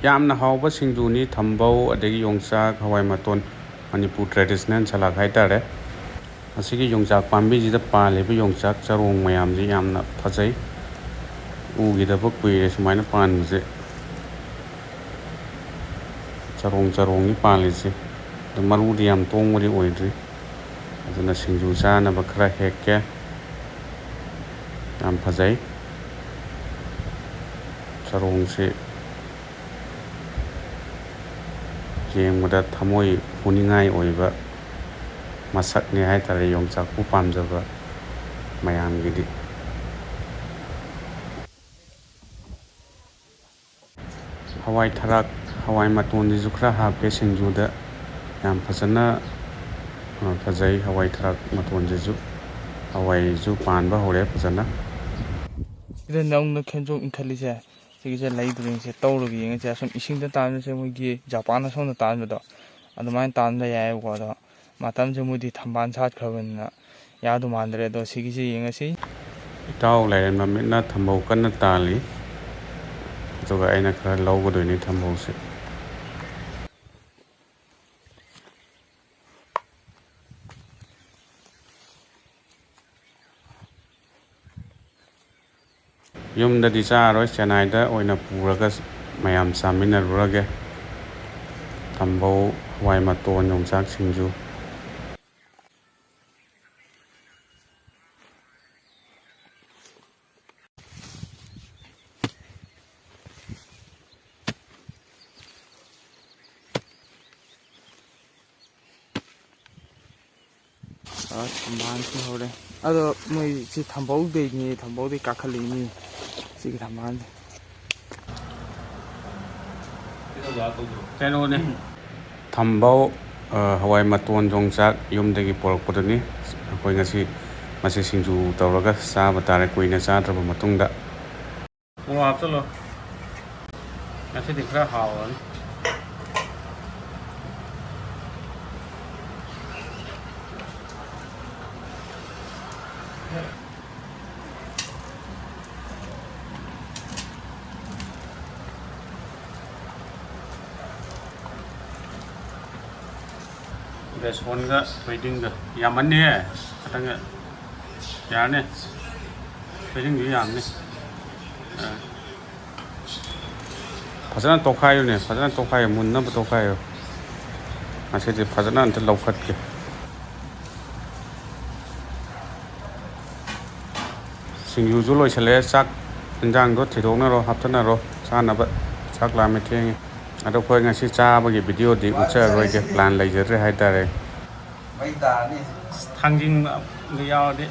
ꯌꯥꯝꯅ ꯍꯥꯎꯕ ꯁꯤꯡꯖꯨꯅꯤ ꯊꯝꯕꯧ ꯑꯗꯒꯤ ꯌꯣꯡꯆꯥꯛ ꯍꯋꯥꯏ ꯃꯇꯣꯟ ꯃꯅꯤꯄꯨꯔ ꯇ꯭ꯔꯦꯗꯤꯁꯅꯦꯜ ꯁꯂꯥꯗ ꯍꯥꯏꯇꯥꯔꯦ ꯑꯁꯤꯒꯤ ꯌꯣꯡꯆꯥꯛ ꯄꯥꯝꯕꯤꯁꯤꯗ ꯄꯥꯜꯂꯤꯕ ꯌꯣꯡꯆꯥꯛ ꯆꯔꯣꯡ ꯃꯌꯥꯝꯁꯤ ꯌꯥꯝꯅ ꯐꯖꯩ ꯎꯈꯤꯗꯕ ꯀꯨꯏꯔꯦ ꯁꯨꯃꯥꯏꯅ ꯄꯥꯟꯕꯁꯦ ꯆꯔꯣꯡꯅꯤ ꯄꯥꯜꯂꯤꯁꯦ ꯑꯗꯨ ꯃꯔꯨꯗꯤ ꯌꯥꯝ ꯇꯣꯡꯕꯗꯤ ꯑꯣꯏꯗ꯭ꯔꯤ ꯑꯗꯨꯅ ꯁꯤꯡꯖꯨ ꯆꯥꯅꯕ ꯈꯔ ꯍꯦꯛꯀꯦ ꯌꯥꯝ ꯐꯖꯩ ꯆꯔꯣꯡꯁꯤ ꯌꯦꯡꯕꯗ ꯊꯃꯣꯏ ꯍꯨꯅꯤꯡꯉꯥꯏ ꯑꯣꯏꯕ ꯃꯁꯛꯅꯤ ꯍꯥꯏꯇꯥꯔꯦ ꯌꯣꯡꯆꯥꯛꯄꯨ ꯄꯥꯝꯖꯕ ꯃꯌꯥꯝꯒꯤꯗꯤ ꯍꯋꯥꯏ ꯊꯔꯥꯛ ꯍꯋꯥꯏ ꯃꯇꯣꯟꯁꯤꯁꯨ ꯈꯔ ꯍꯥꯞꯄꯦ ꯁꯤꯡꯖꯨꯗ ꯌꯥꯝ ꯐꯖꯅ ꯐꯖꯩ ꯍꯋꯥꯏ ꯊꯔꯥꯛ ꯃꯇꯣꯟꯁꯤꯁꯨ ꯍꯋꯥꯏꯁꯨ ꯄꯥꯟꯕ ꯍꯧꯔꯦ ꯐꯖꯅ ꯁꯤꯗ ꯅꯧꯅ ꯈꯦꯟꯖꯣꯛ ꯏꯟꯈꯠꯂꯤꯁꯦ ꯁꯤꯒꯤꯁꯦ ꯂꯩꯗꯣꯏꯅꯤꯁꯦ ꯇꯧꯔꯒ ꯌꯦꯡꯉꯁꯦ ꯑꯁꯨꯝ ꯏꯁꯤꯡꯗ ꯇꯥꯟꯕꯁꯦ ꯃꯣꯏꯒꯤ ꯖꯄꯥꯟ ꯑꯁꯣꯝꯗ ꯇꯥꯟꯕꯗꯣ ꯑꯗꯨꯃꯥꯏꯅ ꯇꯥꯟꯕ ꯌꯥꯏꯑꯕꯀꯣ ꯑꯗꯣ ꯃꯇꯝꯁꯦ ꯃꯣꯏꯗꯤ ꯊꯝꯕꯥꯜ ꯁꯥꯠꯈ꯭ꯔꯕꯅꯤꯅ ꯌꯥꯗꯧ ꯃꯥꯟꯗ꯭ꯔꯦ ꯑꯗꯣ ꯁꯤꯒꯤꯁꯦ ꯌꯦꯡꯉꯁꯤ ꯏꯇꯥꯎ ꯂꯩꯔꯦꯟꯕ ꯃꯤꯠꯅ ꯊꯝꯕꯧ ꯀꯟꯅ ꯇꯥꯜꯂꯤ ꯑꯗꯨꯒ ꯑꯩꯅ ꯈꯔ ꯂꯧꯒꯗꯣꯏꯅꯤ ꯊꯝꯕꯧꯁꯦ ꯌꯨꯝꯗꯗꯤ ꯆꯥꯔꯔꯣꯏ ꯆꯦꯟꯅꯥꯏꯗ ꯑꯣꯏꯅ ꯄꯨꯔꯒ ꯃꯌꯥꯝ ꯆꯥꯃꯤꯟꯅꯔꯨꯔꯒꯦ ꯊꯝꯕꯧ ꯍꯋꯥꯏ ꯃꯇꯣꯟ ꯌꯣꯡꯆꯥꯛ ꯁꯤꯡꯖꯨ ꯊꯝꯕꯥꯜꯁꯨ ꯍꯧꯔꯦ ꯑꯗꯣ ꯃꯣꯏꯁꯤ ꯊꯝꯕꯧꯗꯩ ꯀꯥꯈꯠꯂꯛꯏꯅꯤ ꯁꯤꯒꯤ ꯊꯝꯕꯥꯜꯁꯦ ꯀꯩꯅꯣꯅꯦ ꯊꯝꯕꯧ ꯍꯋꯥꯏ ꯃꯇꯣꯟ ꯌꯣꯡꯆꯥꯛ ꯌꯨꯝꯗꯒꯤ ꯄꯣꯔꯛꯄꯗꯨꯅꯤ ꯑꯩꯈꯣꯏ ꯉꯁꯤ ꯃꯁꯤ ꯁꯤꯡꯖꯨ ꯇꯧꯔꯒ ꯆꯥꯕ ꯇꯥꯔꯦ ꯀꯨꯏꯅ ꯆꯥꯗ꯭ꯔꯕ ꯃꯇꯨꯡꯗ ꯍꯥꯞꯆꯜꯂꯣ ꯉꯁꯤꯗꯤ ꯈꯔ ꯍꯥꯎꯔꯅꯤ ꯕꯦꯁꯣꯟꯒ ꯊꯣꯏꯗꯤꯡꯒ ꯌꯥꯝꯃꯟꯅꯤꯍꯦ ꯈꯤꯇꯪꯒ ꯌꯥꯔꯅꯤ ꯊꯣꯏꯗꯤꯡꯁꯨ ꯌꯥꯝꯅꯤ ꯐꯖꯅ ꯇꯣꯠꯈꯥꯏꯌꯨꯅꯦ ꯐꯖꯅ ꯇꯣꯠꯈꯥꯏꯌꯨ ꯃꯨꯟꯅꯕ ꯇꯣꯠꯈꯥꯏꯌꯨ ꯉꯁꯤꯗꯤ ꯐꯖꯅ ꯑꯝꯇ ꯂꯧꯈꯠꯀꯦ ꯁꯤꯡꯖꯨꯁꯨ ꯂꯣꯏꯁꯤꯜꯂꯛꯑꯦ ꯆꯥꯛ ꯏꯟꯖꯥꯡꯗꯣ ꯊꯤꯗꯣꯛꯅꯔꯣ ꯍꯥꯞꯆꯟꯅꯔꯣ ꯆꯥꯅꯕ ꯆꯥꯛ ꯂꯥꯝꯃꯦ ꯊꯦꯡꯉꯦ ꯑꯗꯣ ꯑꯩꯈꯣꯏ ꯉꯁꯤ ꯆꯥꯕꯒꯤ ꯚꯤꯗꯤꯑꯣꯗꯤ ꯎꯠꯆꯔꯔꯣꯏꯒꯦ ꯄ꯭ꯂꯥꯟ ꯂꯩꯖꯗ꯭ꯔꯦ ꯍꯥꯏꯇꯥꯔꯦ ꯊꯥꯡꯖꯤꯡꯒ ꯌꯥꯎꯔꯗꯤ